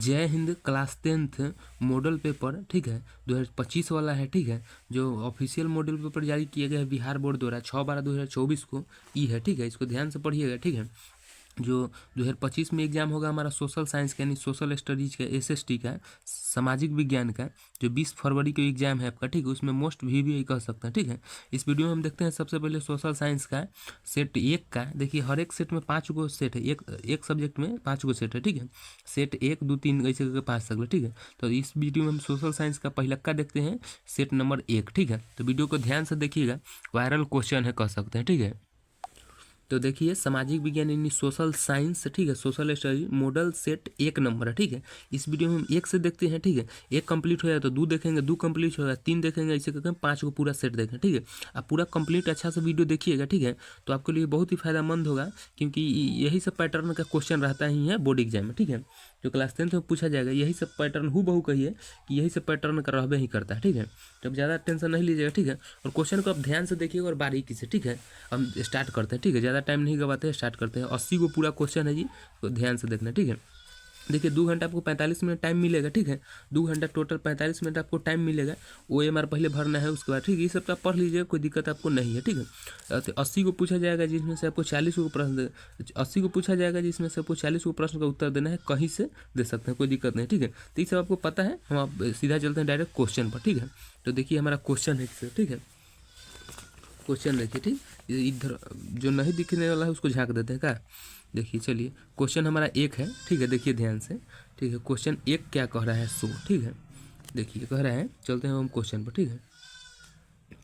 जय Hind class 10th model paper, ठीक है, 2025 वाला है, ठीक है, जो ऑफिशियल मॉडल पेपर जारी किया गया है बिहार बोर्ड द्वारा 6/12/2024 को ई है, ठीक है। इसको ध्यान से पढ़िएगा, ठीक है। जो 2025 में एग्जाम होगा हमारा सोशल साइंस का यानी सोशल स्टडीज का, एसएसटी का, सामाजिक विज्ञान का, जो 20 फरवरी को एग्जाम है आपका, ठीक है। उसमें मोस्ट वीवीआई कह सकते हैं, ठीक है। इस वीडियो में हम देखते हैं सबसे पहले सोशल साइंस का सेट 1 का। देखिए हर एक सेट में 5 गो सेट है, एक सब्जेक्ट में 5 गो सेट है, ठीक है। सेट 1 2 3 ऐसे करके 5 तक, ठीक है। तो इस वीडियो में हम सोशल साइंस का पहिलक्का देखते हैं, सेट नंबर 1, ठीक है। तो वीडियो को ध्यान से देखिएगा, वायरल क्वेश्चन है कह सकते हैं, ठीक है। तो देखिए सामाजिक विज्ञान यानी सोशल साइंस, ठीक है, social study model set 1 number है, ठीक है। इस वीडियो में हम 1 से देखते हैं, ठीक है। 1 कंप्लीट हो जाए तो 2 देखेंगे, 2 कंप्लीट हो जाए 3 देखेंगे, ऐसे करके 5 को पूरा सेट देखें, ठीक है। आप पूरा कंप्लीट अच्छा से वीडियो देखिएगा, ठीक है। तो आपके लिए बहुत ही फायदेमंद होगा, क्योंकि यही सब पैटर्न का क्वेश्चन रहता ही है बोर्ड एग्जाम में, ठीक है। जो क्लास 10th में पूछा जाएगा यही सब पैटर्न हूबहू कहिए कि यही सब पैटर्न का रहबे ही करता है, ठीक है। तो ज़्यादा टेंशन नहीं लीजिएगा, ठीक है। और क्वेश्चन को आप ध्यान से देखिएगा और बारीकी से, ठीक है। हम स्टार्ट करते हैं, ठीक है, ज़्यादा टाइम नहीं गवाते हैं, स्टार्ट करते हैं। 80 को पूरा क्वेश्चन है जी, तो ध्यान से देखना, ठीक है। देखिए 2 घंटा आपको 45 मिनट टाइम मिलेगा, ठीक है। 2 घंटा टोटल 45 मिनट आपको टाइम मिलेगा। OMR पहले भरना है, उसके बाद ठीक है, ये सब तो आप पढ़ लीजिएगा, कोई दिक्कत आपको नहीं है, ठीक है। तो 80 को पूछा जाएगा जिसमें से आपको 40 को प्रश्न 80 को पूछा जाएगा जिसमें से आपको 40 को प्रश्न का उत्तर देना है, कहीं से दे सकते हैं, कोई दिक्कत नहीं, ठीक है। तो ये सब आपको पता है। हम आप सीधा चलते हैं डायरेक्ट क्वेश्चन पर, ठीक है। तो देखिए हमारा क्वेश्चन है, ठीक है। क्वेश्चन देखिए, ठीक, इधर जो नहीं दिखने वाला है उसको झाँक देते हैं क्या। देखिए चलिए क्वेश्चन हमारा 1 है, ठीक है। देखिए ध्यान से, ठीक है। क्वेश्चन 1 क्या कह रहा है सो, ठीक है। देखिए कह रहा है, चलते हैं हम क्वेश्चन पर, ठीक है।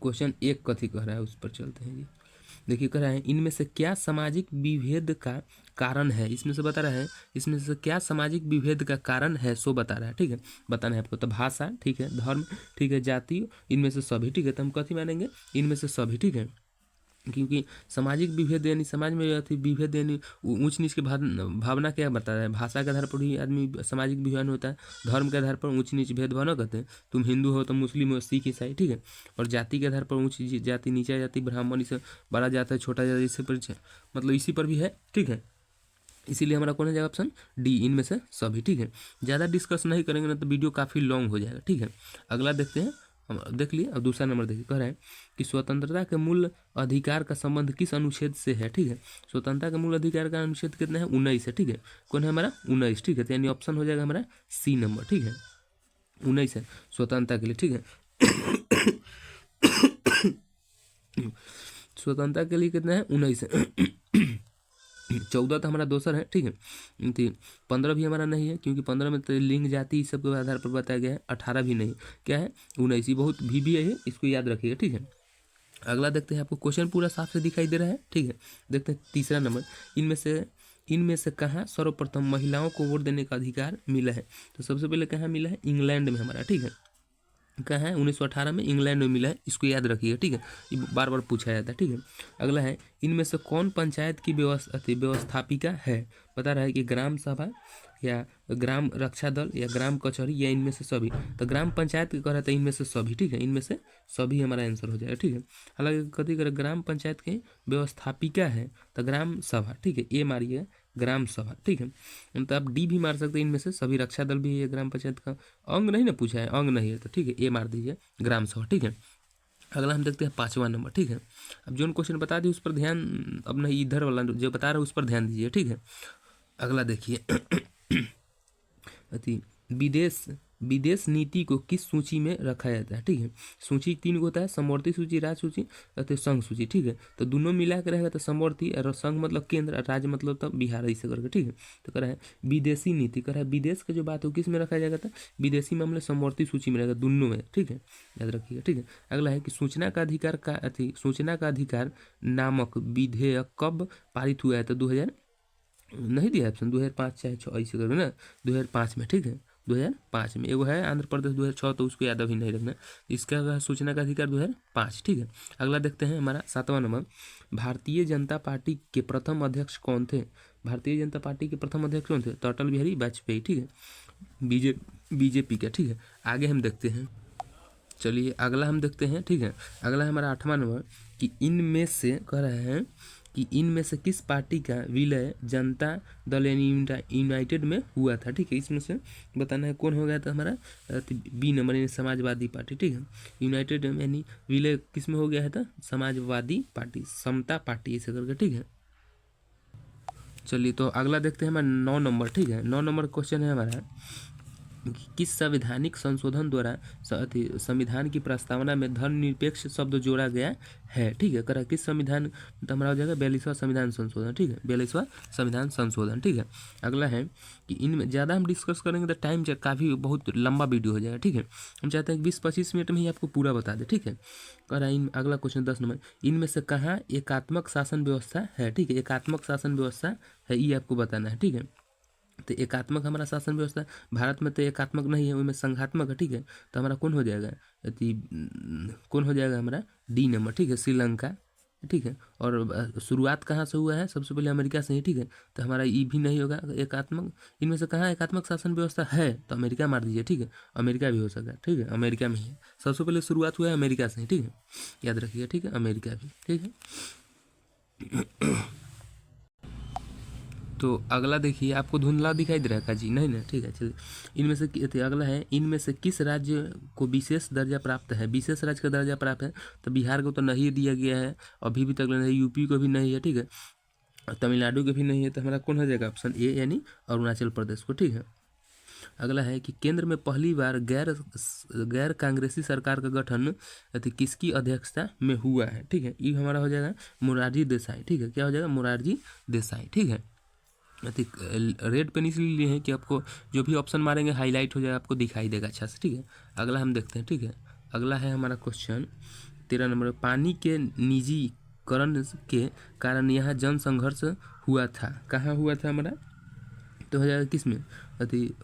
क्वेश्चन 1 कथी कह रहा है उस पर चलते हैं जी। देखिए कह रहा है इनमें से क्या सामाजिक विभेद का कारण है, इसमें से बता रहा है इसमें से क्या सामाजिक विभेद का कारण है सो बता रहा है, ठीक है। बताना है आपको। तो भाषा, ठीक है, धर्म, ठीक है, जाति, इनमें से सभी, ठीक है। तो हम कथी मानेंगे, इनमें से सभी, ठीक है। क्योंकि सामाजिक विभेद यानी समाज में अथी विभेद यानी ऊंच नीच की भावना क्या बता रहा है। भाषा के आधार पर ही आदमी सामाजिक विभाजन होता है, धर्म के आधार पर ऊंच नीच भेदभाव न करते हैं, तुम हिंदू हो तो मुस्लिम हो, सिख ईसाई, ठीक है। और जाति के आधार पर ऊंच जाति, नीचा जाति, ब्राह्मण, इसे बड़ा जाता है, छोटा जाति, इसी पर मतलब इसी पर भी है, ठीक है। इसीलिए हमारा कौन है जाएगा ऑप्शन डी, इनमें से सभी, ठीक है। ज़्यादा डिस्कस नहीं करेंगे ना तो वीडियो काफ़ी लॉन्ग हो जाएगा, ठीक है। अगला देखते हैं, हम देख लिए। अब दूसरा नंबर देखिए, कह रहा है कि स्वतंत्रता के मूल अधिकार का संबंध किस अनुच्छेद से है, ठीक है। स्वतंत्रता के मूल अधिकार का अनुच्छेद कितना है, 19 है, ठीक है। कौन है हमारा 19, ठीक है। तो यानी ऑप्शन हो जाएगा हमारा सी नंबर, ठीक है। 19 है स्वतंत्रता के लिए, ठीक है। स्वतंत्रता के लिए कितना है, 19 है। 14 तो हमारा दोसर है, ठीक है। 15 भी हमारा नहीं है, क्योंकि 15 में तो लिंग जाति इस सब के आधार पर बताया गया है। 18 भी नहीं, क्या है 19, बहुत भी है, इसको याद रखिएगा, ठीक है। अगला देखते हैं, आपको क्वेश्चन पूरा साफ से दिखाई दे रहा है, ठीक है। देखते हैं तीसरा नंबर, इनमें से कहाँ सर्वप्रथम महिलाओं को वोट देने का अधिकार मिला है। तो सबसे पहले कहाँ मिला है, इंग्लैंड में हमारा, ठीक है। कहाँ है, 1918 में इंग्लैंड में मिला है, इसको याद रखिएगा, ठीक है। ये बार बार पूछा जाता है, ठीक है। अगला है इनमें से कौन पंचायत की व्यवस्थापिका है। बता रहा है कि ग्राम सभा या ग्राम रक्षा दल या ग्राम कचहरी या इनमें से सभी। तो ग्राम पंचायत कह रहा था इनमें से सभी, ठीक है। इनमें से सभी हमारा आंसर हो जाएगा, ठीक है। हालांकि कथी करे, ग्राम पंचायत के व्यवस्थापिका है तो ग्राम सभा, ठीक है। ए मारिएगा ग्राम सभा, ठीक है। तो आप डी भी मार सकते हैं, इनमें से सभी। रक्षा दल भी है ग्राम पंचायत का, अंग नहीं ना पूछा है, अंग नहीं है तो ठीक है, ए मार दीजिए ग्राम सभा, ठीक है। अगला हम देखते हैं 5वां नंबर, ठीक है। अब जो क्वेश्चन बता दिए उस पर ध्यान, अब नहीं इधर वाला जो बता रहा है उस पर ध्यान दीजिए, ठीक है। अगला देखिए अति विदेश नीति को किस सूची में रखा जाता है, ठीक है। सूची 3 होता है, समवर्ती सूची, राज्य सूची, तो संघ सूची, ठीक है। तो दोनों मिला के रहेगा तो समवर्ती, और संघ मतलब केंद्र, राज्य मतलब तब बिहार, ऐसे करके, ठीक है। तो कह रहा है विदेशी नीति, कह रहा है विदेश का जो बात हो किस में रखा जाएगा, था विदेशी मामले समवर्ती सूची में रहेगा, दोनों में, ठीक है, याद रखिएगा, ठीक है। अगला है कि सूचना का अधिकार नामक विधेयक कब पारित हुआ है। तो 2000 नहीं दिया ऑप्शन, 2005 चाहे 6 ऐसे करो ना, 2005 में, ठीक है। 2005 में एगो है आंध्र प्रदेश 2006, तो उसको याद अभी नहीं रखना। इसका सूचना का अधिकार 2005, ठीक है। अगला देखते हैं हमारा 7वां नंबर, भारतीय जनता पार्टी के प्रथम अध्यक्ष कौन थे। भारतीय जनता पार्टी के प्रथम अध्यक्ष कौन थे, तो अटल बिहारी वाजपेयी, ठीक है। बीजेपी का, ठीक है। आगे हम देखते हैं, चलिए अगला हम देखते हैं, ठीक है। अगला हमारा 8वां नंबर कि इनमें से कह रहे हैं कि इनमें से किस पार्टी का विलय जनता दल यानी यूनाइटेड में हुआ था, ठीक है। इसमें से बताना है कौन हो गया था हमारा बी नंबर यानी समाजवादी पार्टी, ठीक है। यूनाइटेड यानी विलय किस में हो गया है था, समाजवादी पार्टी, समता पार्टी ऐसे करके, ठीक है। चलिए तो अगला देखते हैं हमारा 9 नंबर, ठीक है। 9 नंबर क्वेश्चन है हमारा किस संवैधानिक संशोधन द्वारा संविधान की प्रस्तावना में धर्मनिरपेक्ष शब्द जोड़ा गया है, ठीक है। करा किस संविधान, तो हमारा हो जाएगा 42वां संविधान संशोधन, ठीक है। 42वां संविधान संशोधन, ठीक है। अगला है कि इनमें ज़्यादा हम डिस्कस करेंगे तो टाइम काफ़ी बहुत लंबा वीडियो हो जाएगा, ठीक है। हम चाहते हैं कि 20-25 मिनट में ही आपको पूरा बता दें, ठीक है। करा इन अगला क्वेश्चन 10 नंबर, इनमें से कहाँ एकात्मक शासन व्यवस्था है, ठीक है। एकात्मक शासन व्यवस्था है ये आपको बताना है, ठीक है। तो एकात्मक हमारा शासन व्यवस्था भारत में तो एकात्मक नहीं है, उसमें संघात्मक है, ठीक है। तो हमारा कौन हो जाएगा कौन हो जाएगा हमारा डी नंबर, ठीक है, श्रीलंका, ठीक है। और शुरुआत कहाँ से हुआ है, सबसे पहले अमेरिका से ही, ठीक है। तो हमारा ई भी नहीं होगा एकात्मक, इनमें से कहाँ एकात्मक शासन व्यवस्था है, तो अमेरिका मार दीजिए, ठीक है। अमेरिका भी हो सकता है, ठीक है, अमेरिका में ही है, सबसे पहले शुरुआत हुआ है अमेरिका से ही, ठीक है, याद रखिएगा, ठीक है, अमेरिका भी, ठीक है। तो अगला देखिए, आपको धुंधला दिखाई दे रहा है का जी, नहीं ना, ठीक है। चलिए इनमें से अगला है, इनमें से किस राज्य को विशेष दर्जा प्राप्त है, विशेष राज्य का दर्जा प्राप्त है, तो बिहार को तो नहीं दिया गया है, अभी भी तक नहीं, यूपी को भी नहीं है, ठीक है, तमिलनाडु को भी नहीं है। तो हमारा कौन हो जाएगा ऑप्शन ए यानी अरुणाचल प्रदेश को, ठीक है। अगला है कि केंद्र में पहली बार गैर कांग्रेसी सरकार का गठन किसकी अध्यक्षता में हुआ है, ठीक है। ये हमारा हो जाएगा मोरारजी देसाई, ठीक है। क्या हो जाएगा, मोरारजी देसाई, ठीक है। रेड पेन इसलिए लिए हैं कि आपको जो भी ऑप्शन मारेंगे हाईलाइट हो जाएगा, आपको दिखाई देगा अच्छा से, ठीक है। अगला हम देखते हैं, ठीक है। अगला है हमारा क्वेश्चन 13 नंबर, पानी के निजीकरण के कारण यहाँ जन संघर्ष हुआ था, कहाँ हुआ था हमारा, तो हो जाएगा किस में,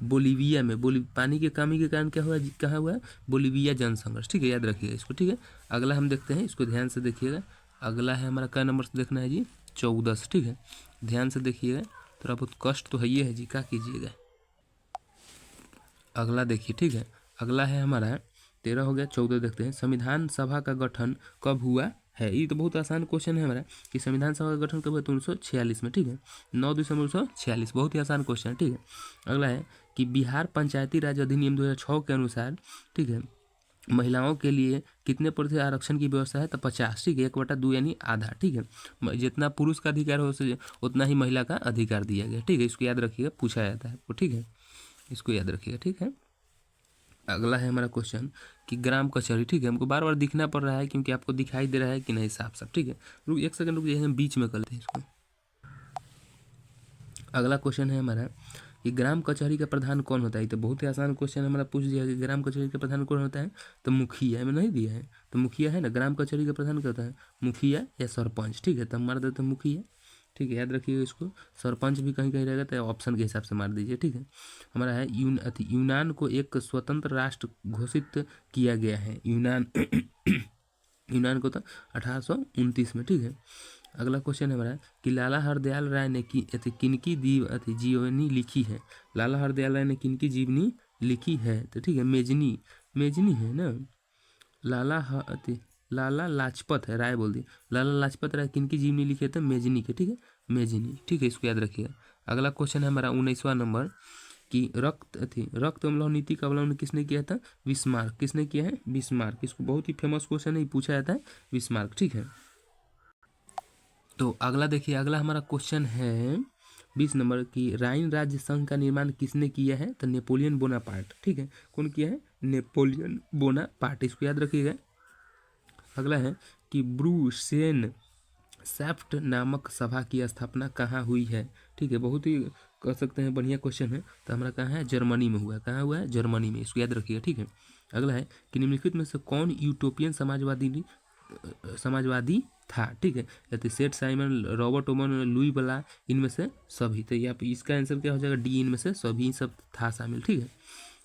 बोलीविया में, पानी की कमी के कारण क्या हुआ, कहाँ हुआ, बोलीविया जन संघर्ष, ठीक है, याद रखिएगा इसको, ठीक है। अगला हम देखते हैं, इसको ध्यान से देखिएगा। अगला है हमारा क्या नंबर से देखना है जी, 14, ठीक है, ध्यान से देखिएगा, थोड़ा बहुत कष्ट तो है ही है जी, क्या कीजिएगा। अगला देखिए, ठीक है। अगला है हमारा 13 हो गया, 14 देखते हैं, संविधान सभा का गठन कब हुआ है। ये तो बहुत आसान क्वेश्चन है हमारा कि संविधान सभा का गठन कब हुआ, 1946 में, ठीक है, 9 दिसंबर 1946, बहुत ही आसान क्वेश्चन है, ठीक है। अगला है कि बिहार पंचायती राज अधिनियम 2006 के अनुसार, ठीक है, महिलाओं के लिए कितने प्रतिशत आरक्षण की व्यवस्था है, तो 50, ठीक है, 1/2 यानी आधा, ठीक है। जितना पुरुष का अधिकार हो उतना ही महिला का अधिकार दिया गया, ठीक है, इसको याद रखिएगा, पूछा जाता है आपको, ठीक है, इसको याद रखिएगा, ठीक है। अगला है हमारा क्वेश्चन कि ग्राम कचहरी, ठीक है, हमको बार बार दिखना पड़ रहा है क्योंकि आपको दिखाई दे रहा है कि नहीं साफ साफ, ठीक है। रुक एक सेकंड रुक जाइए, हम बीच में करते हैं इसको। अगला क्वेश्चन है हमारा कि ग्राम कचहरी का प्रधान कौन होता है, तो बहुत ही आसान क्वेश्चन हमारा पूछ दिया कि ग्राम कचहरी का प्रधान कौन होता है, तो मुखिया में नहीं दिया है, तो मुखिया है ना, ग्राम कचहरी का प्रधान क्या होता है, मुखिया या सरपंच, ठीक है, तो हम मार देते हैं मुखिया, ठीक है, याद रखिएगा इसको। सरपंच भी कहीं कहीं रहेगा तो ऑप्शन के हिसाब से मार दीजिए, ठीक है। हमारा है यूनान को एक स्वतंत्र राष्ट्र घोषित किया गया है, यूनान यूनान को तो 1829 में, ठीक है। अगला क्वेश्चन है हमारा कि लाला हरदयाल राय ने किनकी जीवनी लिखी है, लाला हरदयाल राय ने किनकी जीवनी लिखी है, तो ठीक है, मेजनी, मेजनी है ना, लाला लाजपत है, राय बोल दी, लाला लाजपत राय किनकी जीवनी लिखे थे, मेजनी के, ठीक है, मेजनी, ठीक है, इसको याद रखिएगा। अगला क्वेश्चन है हमारा 19वां नंबर कि रक्त अवलंबन नीति का अवलंबन किसने किया था, बिस्मार्क, किसने किया है, बिस्मार्क, इसको बहुत ही फेमस क्वेश्चन है, पूछा जाता है, बिस्मार्क, ठीक है। तो अगला देखिए, अगला हमारा क्वेश्चन है 20 नंबर की राइन राज्य संघ का निर्माण किसने किया है, तो नेपोलियन बोनापार्ट, ठीक है, कौन किया है, नेपोलियन बोनापार्ट, इसको याद रखिएगा। अगला है कि ब्रुसेन सैफ्ट नामक सभा की स्थापना कहाँ हुई है, ठीक है, बहुत ही कह सकते हैं बढ़िया क्वेश्चन है, तो हमारा कहाँ है, जर्मनी में हुआ है, कहाँ हुआ है, जर्मनी में, इसको याद रखिएगा, ठीक है। अगला है कि निम्नलिखित में से कौन यूटोपियन समाजवादी था, ठीक है, या सेठ साइमन, रॉबर्ट ओमन, लुई बला, इनमें से सभी, तो यहाँ पे इसका आंसर क्या हो जाएगा, डी, इनमें से सभी सब था शामिल, ठीक है।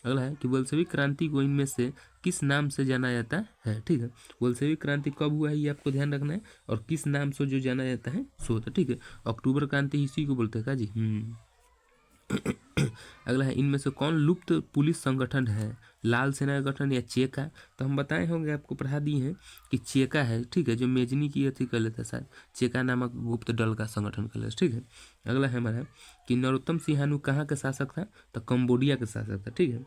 अगला है कि बोल्शेविक क्रांति को इनमें से किस नाम से जाना जाता है, ठीक है, बोल्शेविक क्रांति कब हुआ है ये आपको ध्यान रखना है, और किस नाम से जो जाना जाता है सो होता है, ठीक है, अक्टूबर क्रांति इसी को बोलते हैं का जी। अगला है इनमें से कौन लुप्त पुलिस संगठन है, लाल सेना का गठन या चेका, तो हम बताए होंगे, आपको पढ़ा दिए हैं कि चेका है, ठीक है, जो मेजनी की अथी कर लेता शायद, चेका नामक गुप्त दल का संगठन कर लेता, ठीक है। अगला है हमारा कि नरोत्तम सिंहानू कहाँ का शासक था, तो कंबोडिया का शासक था, ठीक है।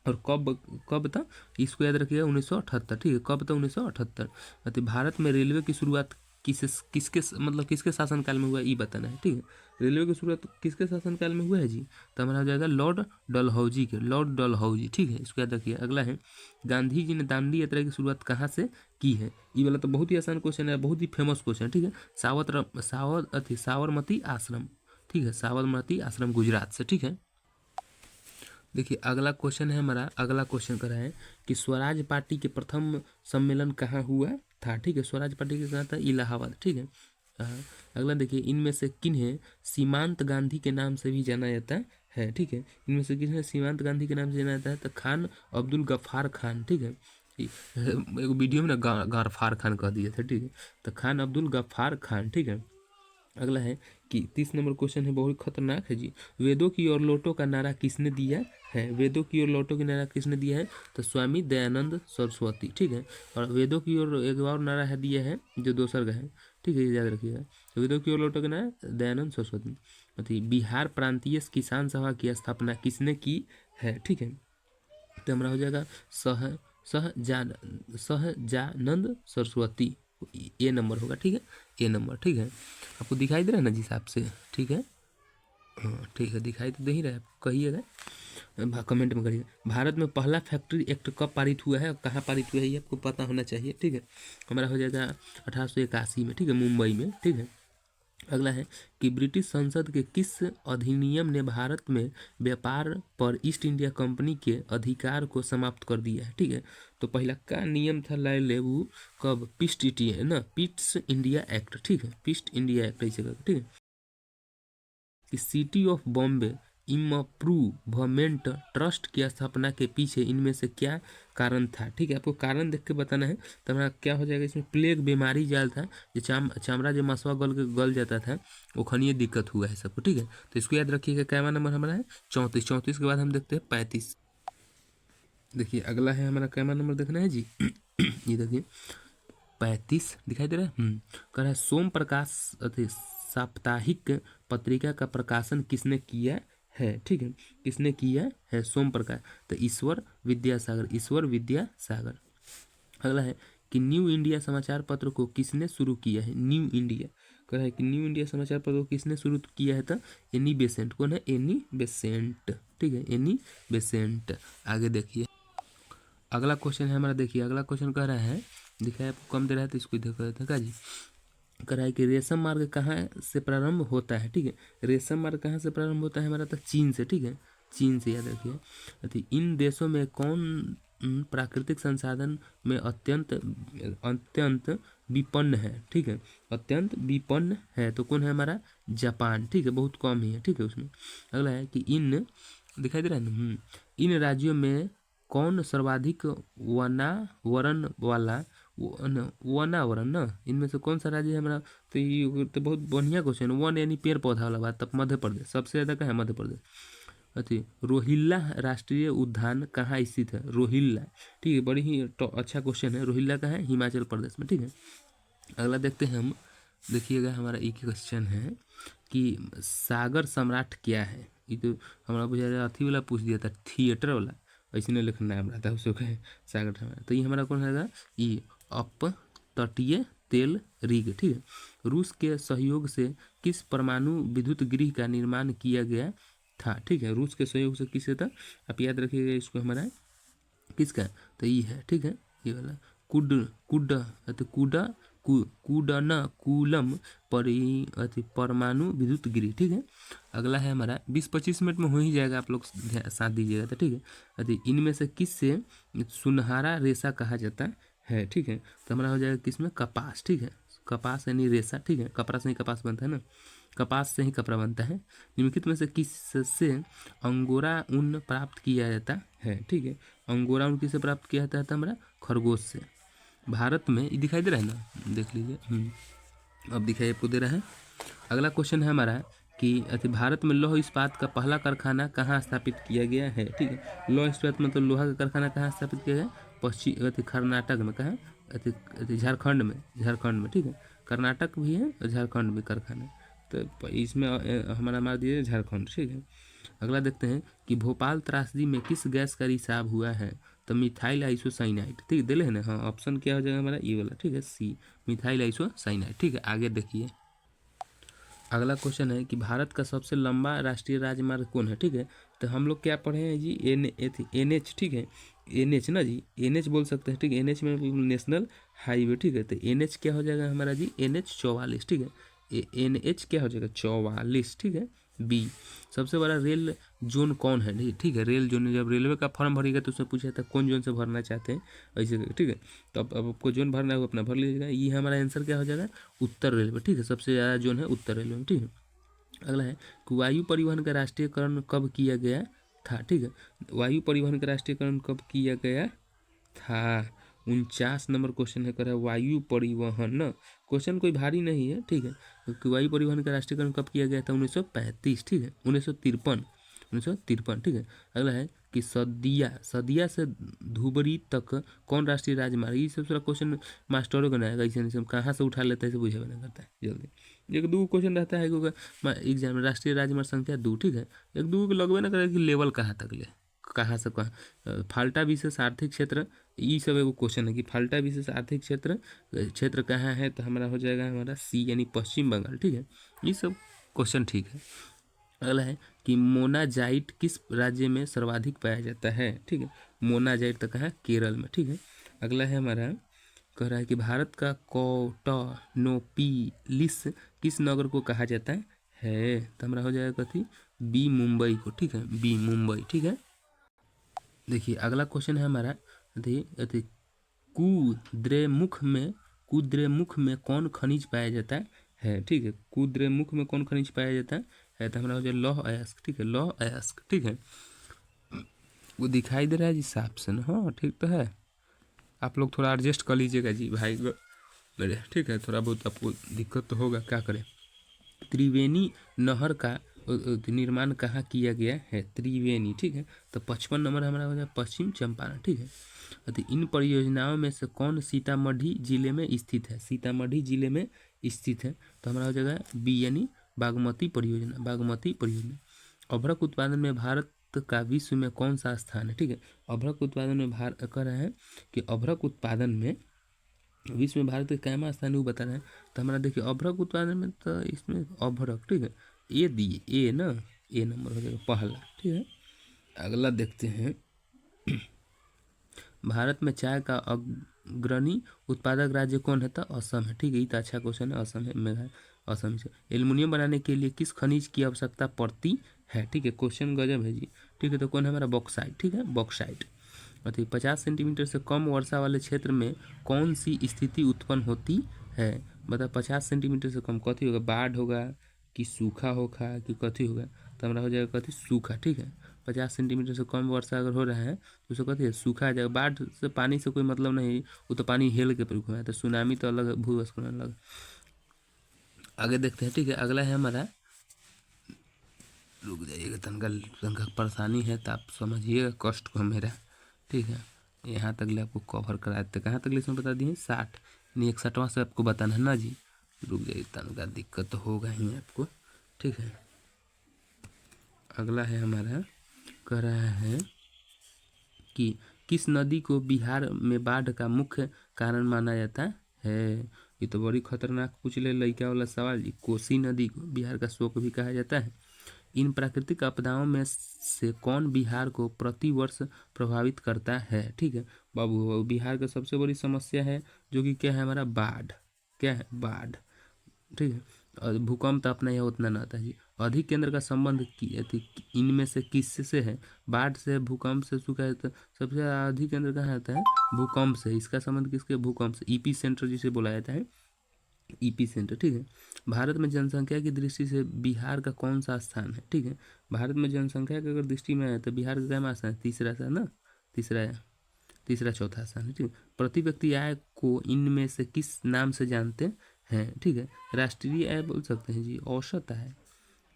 और कब कब था, इसको याद रखिएगा 1978, ठीक है, कब था 1978। तो भारत में रेलवे की शुरुआत किसके मतलब किसके शासनकाल में हुआ, ये बताना है, ठीक है। रेलवे की शुरुआत किसके शासनकाल में हुआ है जी, तो हमारा हो जाएगा लॉर्ड डलहौजी के, लॉर्ड डलहौजी, ठीक है, इसको याद रखिए। अगला है गांधी जी ने दांडी यात्रा की शुरुआत कहाँ से की है, ये वाला तो बहुत ही आसान क्वेश्चन है, बहुत ही फेमस क्वेश्चन है, ठीक है। साबरमती आश्रम, ठीक है, साबरमती आश्रम गुजरात से, ठीक है। देखिए अगला क्वेश्चन है हमारा, अगला क्वेश्चन कर रहा है कि स्वराज पार्टी के प्रथम सम्मेलन कहाँ हुआ था, ठीक है, स्वराज पार्टी के कहाँ था, इलाहाबाद, ठीक है। अगला देखिए, इनमें से किन्हें सीमांत गांधी के नाम से भी जाना जाता है, ठीक है, इनमें से किन्हें सीमांत गांधी के नाम से जाना जाता है, तो खान अब्दुल गफ्फार खान, ठीक है, एक वीडियो में ना गफ्फार खान कह दिए थे, ठीक है, तो खान अब्दुल गफ्फार खान, ठीक है। अगला है कि 30 नंबर क्वेश्चन है, बहुत खतरनाक है जी। वेदों की ओर लौटो का नारा किसने दिया है, वेदों की ओर लौटो का नारा किसने दिया है, तो स्वामी दयानंद सरस्वती, ठीक है। और वेदों की ओर एक और नारा है दिया है जो दोसर का है, ठीक है, ये याद रखिएगा। तो वेदों की ओर लौटो का नारा दयानंद सरस्वती। बिहार प्रांतीय किसान सभा की स्थापना किसने की है, ठीक है, तो हमारा हो जाएगा सहजानंद सरस्वती, ए नंबर होगा, ठीक है, ए नंबर, ठीक है। आपको दिखाई दे रहा है ना जिस हिसाब से, ठीक है, हाँ ठीक है, दिखाई तो दे ही रहा है, कहिएगा, कमेंट में करिए। भारत में पहला फैक्ट्री एक्ट कब पारित हुआ है और कहाँ पारित हुआ है, ये आपको पता होना चाहिए, ठीक है। हमारा हो जाएगा 1881 में, ठीक है, मुंबई में, ठीक है। अगला है कि ब्रिटिश संसद के किस अधिनियम ने भारत में व्यापार पर ईस्ट इंडिया कंपनी के अधिकार को समाप्त कर दिया है, ठीक है। तो पहला का नियम था लाए ले वो कब, पीट्स इंडिया एक्ट, ठीक है, पीस्ट इंडिया एक्ट ऐसे करके, ठीक है। कि city of Bombay improvement trust की स्थापना के पीछे इनमें से क्या कारण था, ठीक है, आपको कारण देख के बताना है। तो हमारा क्या हो जाएगा, इसमें प्लेग बीमारी जाल था, जो चमड़ा जो मसवा गल जाता था, वो खनिए दिक्कत हुआ है सबको, ठीक है। तो इसको याद रखिएगा, कैवा नंबर हमारा है 34, 34 के बाद हम देखते हैं 35। देखिए अगला है हमारा कैवा नंबर देखना है जी ये देखिए 35 दिखाई दे रहा है, कह रहा है सोम प्रकाश साप्ताहिक पत्रिका का प्रकाशन किसने किया है, ठीक है, किसने किया है सोम प्रकाश, तो ईश्वर विद्यासागर, ईश्वर विद्यासागर। अगला है कि न्यू इंडिया समाचार पत्र को किसने शुरू किया है, न्यू इंडिया, कह रहा है कि न्यू इंडिया समाचार पत्र को किसने शुरू किया है, तो एनी बेसेंट, कौन है, एनी बेसेंट, ठीक है, एनी बेसेंट। आगे देखिए अगला क्वेश्चन है हमारा, देखिए अगला क्वेश्चन कह रहा है, दिखा है आपको कम दे रहा है तो इसको देख रहे थे का जी, कह रहा है कि रेशम मार्ग कहाँ से प्रारंभ होता है, ठीक है, रेशम मार्ग कहाँ से प्रारंभ होता है हमारा, तो चीन से, ठीक है, चीन से, याद रखिए। तो इन देशों में कौन प्राकृतिक संसाधन में अत्यंत अत्यंत विपन्न है, ठीक है, अत्यंत विपन्न है, तो कौन है हमारा, जापान, ठीक है, बहुत कम ही है, ठीक है उसमें। अगला है कि इन दिखाई दे रहा है ना, इन राज्यों में कौन सर्वाधिक वनावरण वाला वनावरण ना, इनमें से कौन सा राज्य है हमारा, तो ये तो बहुत बढ़िया क्वेश्चन, वन यानी पेड़ पौधा वाला बात, तब मध्य प्रदेश सबसे ज़्यादा कहाँ है, मध्य प्रदेश। अथी रोहिल्ला राष्ट्रीय उद्यान कहाँ स्थित है, रोहिल्ला, ठीक है, बड़ी ही अच्छा क्वेश्चन है, रोहिल्ला कहाँ है, हिमाचल प्रदेश में, ठीक है। अगला देखते हैं हम, देखिएगा हमारा एक क्वेश्चन है कि सागर सम्राट क्या है, ये तो हमारा बुझा अथी वाला पूछ दिया था, थिएटर वाला, ऐसे नहीं लिखना नाम रहता है उसको कहे सागर सम्राट, तो ये हमारा कौन रहेगा, ये अप तटीय तेल रिग, ठीक है। रूस के सहयोग से किस परमाणु विद्युत गृह का निर्माण किया गया था, ठीक है, रूस के सहयोग से किससे था, आप याद रखिएगा इसको, हमारा किसका, तो ये है, ठीक है, ये वाला कुडनकुलम परमाणु विद्युत गृह, ठीक है। अगला है हमारा 20-25 मिनट में हो ही जाएगा, आप लोग साथ दीजिएगा, तो ठीक है। इनमें से किससे सुनहरा रेशा कहा जाता है, ठीक है, तो हमारा हो जाएगा किसमें, कपास, ठीक है, कपास यानी रेशा, ठीक है, कपड़ा से ही कपास बनता है ना, कपास से ही कपड़ा बनता है। निम्नलिखित में से किससे अंगोरा ऊन प्राप्त किया जाता है, ठीक है, अंगोरा ऊन किससे प्राप्त किया जाता है, हमारा खरगोश से। भारत में ये दिखाई दे रहा है ना, देख लीजिए, अब दिखाई आपको दे रहा है। अगला क्वेश्चन है हमारा कि भारत में लौह इस्पात का पहला कारखाना कहाँ स्थापित किया गया है, ठीक है। लौह इस्पात मतलब लोहा का कारखाना कहाँ स्थापित किया गया? पश्चिम कर्नाटक में, कहाँ? झारखंड में, ठीक है। कर्नाटक भी है और झारखंड भी कारखाना, तो इसमें हमारा मार दिया झारखंड, ठीक है। अगला देखते हैं कि भोपाल त्रासदी में किस गैस का रिसाव हुआ है? तो मिथाइल आइसोसाइनाइड, ठीक है, दिले है ना। हाँ, ऑप्शन क्या हो जाएगा हमारा? ये वाला, ठीक है, सी, मिथाइल आइसोसाइनाइड, ठीक है। आगे देखिए, अगला क्वेश्चन है कि भारत का सबसे लंबा राष्ट्रीय राजमार्ग कौन है, ठीक है। तो हम लोग क्या पढ़े हैं जी? NH, ठीक है, NH ना जी, NH बोल सकते हैं, ठीक है। NH में नेशनल हाईवे, ठीक है। तो NH क्या हो जाएगा हमारा जी? NH 44, ठीक है। NH क्या हो जाएगा? 44, ठीक है, बी। सबसे बड़ा रेल जोन कौन है? नहीं, ठीक है, रेल जोन, जब रेलवे का फॉर्म भरिएगा तो उसमें पूछा था कौन जोन से भरना चाहते हैं, ऐसे, ठीक है। तो अब आपको जोन भरना है वो अपना भर लीजिएगा। ये हमारा आंसर क्या हो जाएगा? उत्तर रेलवे, ठीक है। सबसे ज़्यादा जोन है उत्तर रेलवे में, ठीक है। अगला है कि वायु परिवहन का राष्ट्रीयकरण कब किया गया था, ठीक है। वायु परिवहन का राष्ट्रीयकरण कब किया गया था? 49 नंबर क्वेश्चन है, कर रहा है वायु परिवहन ना। क्वेश्चन कोई भारी नहीं है, ठीक है। तो वायु परिवहन का राष्ट्रीयकरण कब किया गया था? 1935, ठीक है, 1953, ठीक है। अगला है कि सदिया से धुबरी तक कौन राष्ट्रीय राजमार्ग? ये सब सारा क्वेश्चन मास्टरों का आएगा, ऐसे कहाँ से उठा लेता है, इसे बुझे नहीं करता है जल्दी। एक दो क्वेश्चन रहता है एग्जाम में, राष्ट्रीय राजमार्ग संख्या 2, ठीक है। एक दो के लगभग ना करे कि लेवल कहाँ तक ले, कहाँ से कहाँ। फाल्टा विशेष आर्थिक क्षेत्र, ये सब एगो क्वेश्चन है कि फाल्टा विशेष आर्थिक क्षेत्र कहाँ है? तो हमारा हो जाएगा हमारा सी, यानी पश्चिम बंगाल, ठीक है। ये सब क्वेश्चन ठीक है। अगला है कि मोनाजाइट किस राज्य में सर्वाधिक पाया जाता है, ठीक है। मोनाजाइट तो कहाँ? केरल में, ठीक है। अगला है हमारा, कह रहा है कि भारत का कॉटोनोपिलिस किस नगर को कहा जाता है? तो हमारा हो जाएगा कथी? बी, मुंबई को, ठीक है, बी, मुंबई, ठीक है। देखिए अगला क्वेश्चन है हमारा, कुद्रेमुख में कौन खनिज पाया जाता है, ठीक है। कुद्रेमुख में कौन खनिज पाया जाता है? तो हमारा हो जाए लौह अयस्क, ठीक है, लौह अयस्क, ठीक है। वो दिखाई दे रहा है जी साफ से ना? हाँ, ठीक तो है। आप लोग थोड़ा एडजस्ट कर लीजिएगा जी भाई मेरे, ठीक है। थोड़ा बहुत आपको दिक्कत तो होगा, क्या करें। त्रिवेणी नहर का निर्माण कहाँ किया गया है? त्रिवेणी, ठीक है। तो 55 नंबर हमारा हो जाए पश्चिम चंपारण, ठीक है। तो इन परियोजनाओं में से कौन सीतामढ़ी जिले में स्थित है? सीतामढ़ी जिले में स्थित है, तो हमारा हो जाएगा बी, यानी बागमती परियोजना। अभ्रक उत्पादन में भारत का विश्व में कौन सा स्थान है, ठीक है। अभ्रक उत्पादन में भारत कह रहे हैं कि अभ्रक उत्पादन में विश्व में भारत का कैमा स्थान वो बता रहे हैं। तो हमारा देखिए अभ्रक उत्पादन में, तो इसमें अभ्रक, ठीक है, ए दिए, ए ना, ए नंबर हो जाएगा पहला, ठीक है। अगला देखते हैं, भारत में चाय का अग्रणी उत्पादक राज्य कौन है? तो असम है, ठीक है। ये तो अच्छा क्वेश्चन है, असम है, मेघालय, असम से। एल्युमिनियम बनाने के लिए किस खनिज की आवश्यकता पड़ती है, ठीक है। क्वेश्चन गजब है जी, ठीक है। तो कौन है हमारा? बॉक्साइट, ठीक है, बॉक्साइट। और 50 सेंटीमीटर से कम वर्षा वाले क्षेत्र में कौन सी स्थिति उत्पन्न होती है? बता, 50 सेंटीमीटर से कम कथी होगा? बाढ़ होगा कि सूखा होगा कि कथी होगा? तो हमारा हो जाएगा कथी? सूखा, ठीक है। 50 सेंटीमीटर से कम वर्षा अगर हो रहा है तो उसको कहते हैं सूखा आ जाएगा। बाढ़ से पानी से कोई मतलब नहीं, वो तो पानी हेल के प्रयोग है, तो सुनामी तो अलग है, भूस्खलन अलग। आगे देखते हैं, ठीक है। अगला है हमारा, रुक जाइएगा, तनका परेशानी है तो आप समझिएगा कष्ट को मेरा, ठीक है। यहाँ तक ले आपको कवर करा देते, कहाँ तक ले इसमें बता दिए? 60, यानी 61वां से आपको बताना है ना जी। रुक जाइए, तनका दिक्कत तो होगा ही आपको, ठीक है। अगला है हमारा, कह रहा है कि किस नदी को बिहार में बाढ़ का मुख्य कारण माना जाता है? ये तो बड़ी खतरनाक पूछ ले लड़का वाला सवाल जी। कोसी नदी को बिहार का शोक भी कहा जाता है। इन प्राकृतिक आपदाओं में से कौन बिहार को प्रतिवर्ष प्रभावित करता है, ठीक है। बाबू, बिहार का सबसे बड़ी समस्या है जो कि क्या है हमारा? बाढ़, क्या है? बाढ़, ठीक है। और भूकंप तो अपना यहाँ उतना ना आता है जी। अधिक केंद्र का संबंध इनमें से किससे है? बाढ़ से, भूकंप से, सूखा है, तो सबसे ज़्यादा अधिक केंद्र कहाँ आता है? भूकंप से। इसका संबंध किसके? भूकंप से। ईपी सेंटर जिसे बुलाया जाता है, ईपी सेंटर, ठीक है। भारत में जनसंख्या की दृष्टि से बिहार का कौन सा स्थान है, ठीक है। भारत में जनसंख्या की अगर दृष्टि में है तो बिहार का क्या स्थान है? तीसरा स्थान ना, तीसरा चौथा स्थान है, ठीक है। प्रति व्यक्ति आय को इनमें से किस नाम से जानते हैं, ठीक है। राष्ट्रीय आय बोल सकते हैं जी, औसत आय,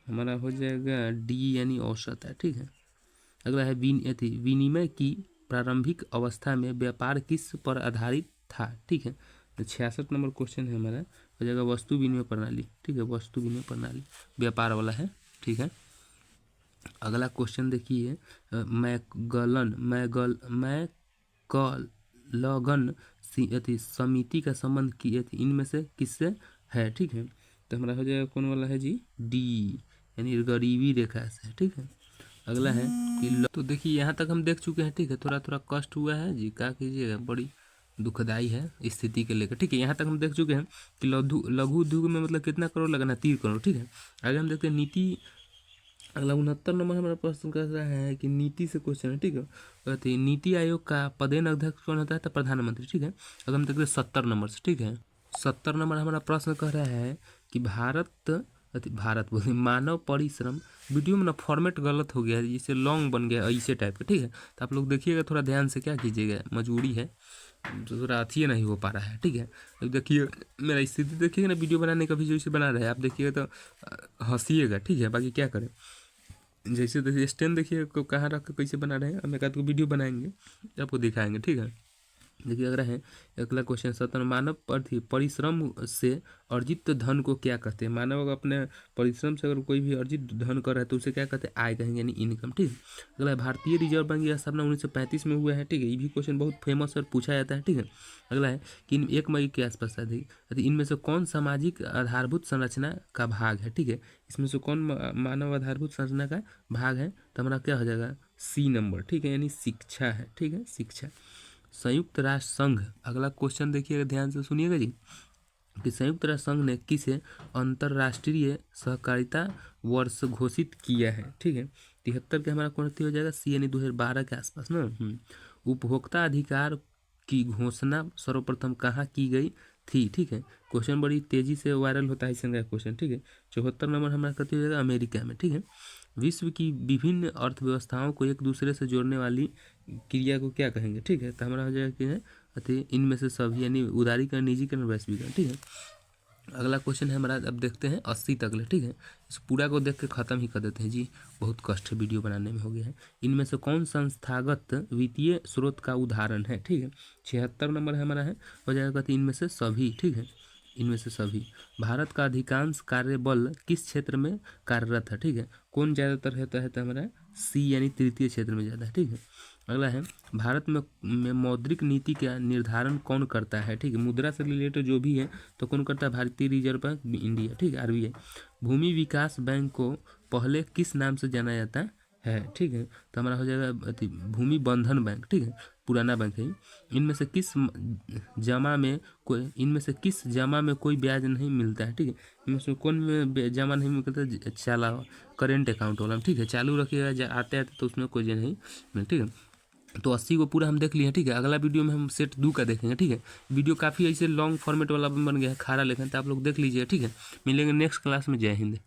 हमारा हो जाएगा डी यानी औसत है, ठीक है। अगला है विनिमय की प्रारंभिक अवस्था में व्यापार किस पर आधारित था, ठीक है। तो 66 नंबर क्वेश्चन है हमारा, हो जाएगा वस्तु विनिमय प्रणाली, ठीक है। वस्तु विनिमय प्रणाली व्यापार वाला है, ठीक है। अगला क्वेश्चन देखिए, मैकलगन समिति का संबंध की इनमें से किससे है, ठीक है। तो हमारा हो जाएगा कौन वाला है जी, डी यानी गरीबी रेखा से, ठीक है। अगला है कि तो देखिए यहाँ तक हम देख चुके हैं, ठीक है। थोड़ा थोड़ा कष्ट हुआ है जी, क्या कीजिएगा, बड़ी दुखदाई है स्थिति के लेकर, ठीक है। यहाँ तक हम देख चुके हैं कि लघु उद्योग में मतलब कितना करोड़ लगाना, 3 करोड़, ठीक है। आगे हम देखते हैं नीति। अगला 69 नंबर हमारा प्रश्न कर रहा है कि नीति से क्वेश्चन है, ठीक है। कहते हैं नीति आयोग का पदेन अध्यक्ष कौन होता है, तो प्रधानमंत्री, ठीक है। अगर हम देखते हैं 70 नंबर से, ठीक है। 70 नंबर हमारा प्रश्न कह रहा है कि भारत बोले मानव परिश्रम, वीडियो में ना फॉर्मेट गलत हो गया है, जिससे लॉन्ग बन गया ऐसे टाइप का, ठीक है। तो आप लोग देखिएगा थोड़ा ध्यान से, क्या कीजिएगा, मजबूरी है तो थोड़ा अथी नहीं हो पा रहा है, ठीक है। अब देखिए मेरा स्थिति देखिएगा ना, वीडियो बनाने का भी जैसे बना रहे हैं आप देखिएगा तो हंसीएगा, ठीक है। बाकी क्या करें, जैसे देखिए स्टैंड देखिए कहाँ रख के कैसे बना रहे हैं, हम एक आध को वीडियो बनाएंगे आपको दिखाएंगे, ठीक है। देखिए अगर है अगला क्वेश्चन 17, मानव परिश्रम से अर्जित धन को क्या कहते हैं। मानव अगर अपने परिश्रम से अगर कोई भी अर्जित धन कर रहा है तो उसे क्या कहते हैं, आय कहेंगे यानी इनकम, ठीक है। अगला है भारतीय रिजर्व बैंक की स्थापना 1935 में हुआ है, ठीक है। ये भी क्वेश्चन बहुत फेमस और पूछा जाता है, ठीक है। अगला है कि 1 मई के आसपास इनमें से कौन सामाजिक आधारभूत संरचना का भाग है, ठीक है। इसमें से कौन मानव आधारभूत संरचना का भाग है, तो हमारा क्या हो जाएगा, सी नंबर, ठीक है, यानी शिक्षा है, ठीक है, शिक्षा। संयुक्त राष्ट्र संघ, अगला क्वेश्चन देखिएगा ध्यान से सुनिएगा जी, कि संयुक्त राष्ट्र संघ ने किसे अंतर्राष्ट्रीय सहकारिता वर्ष घोषित किया है, ठीक है। 73 के हमारा कौन हो जाएगा, सी यानी 2012 के आसपास ना। उपभोक्ता अधिकार की घोषणा सर्वप्रथम कहाँ की गई थी, ठीक है। क्वेश्चन बड़ी तेजी से वायरल होता है इस तरह का क्वेश्चन, ठीक है। 74 नंबर हमारा कथी हो जाएगा, अमेरिका में, ठीक है। विश्व की विभिन्न अर्थव्यवस्थाओं को एक दूसरे से जोड़ने वाली क्रिया को क्या कहेंगे, ठीक है। तो हमारा हो जाएगा कि है इनमें से सभी यानी उदारीकरण, निजीकरण, वैश्वीकरण, ठीक है। अगला क्वेश्चन है हमारा, अब देखते हैं 80 तक ले, ठीक है। इस पूरा को देख के ख़त्म ही कर देते हैं जी, बहुत कष्ट वीडियो बनाने में हो गया है। इनमें से कौन संस्थागत वित्तीय स्रोत का उदाहरण है, ठीक है। 76 नंबर हमारा है, हो जाएगा कि इनमें से सभी, ठीक है। इनमें से सभी। भारत का अधिकांश कार्यबल किस क्षेत्र में कार्यरत है, ठीक है। कौन ज़्यादातर रहता है, तो हमारा सी यानी तृतीय क्षेत्र में ज़्यादा है, ठीक है। अगला है भारत में मौद्रिक नीति का निर्धारण कौन करता है, ठीक है। मुद्रा से रिलेटेड जो भी है तो कौन करता है, भारतीय रिजर्व बैंक इंडिया, ठीक है, आरबीआई। भूमि विकास बैंक को पहले किस नाम से जाना जाता है, ठीक है। तो हमारा हो जाएगा भूमि बंधन बैंक, ठीक है, पुराना बैंक है। इनमें से किस जमा में कोई ब्याज नहीं मिलता है, ठीक है। इनमें से कौन में जमा नहीं मिलता, चाला करेंट अकाउंट वाला, ठीक है। चालू रखिएगा आते आते तो उसमें कोई नहीं, ठीक है। तो 80 को पूरा हम देख लिए, ठीक है। अगला वीडियो में हम सेट 2 का देखेंगे, ठीक है। वीडियो काफ़ी ऐसे लॉन्ग फॉर्मेट वाला बन गया है, खारा लेखन, तो आप लोग देख लीजिए, ठीक है। मिलेंगे नेक्स्ट क्लास में, जय हिंद।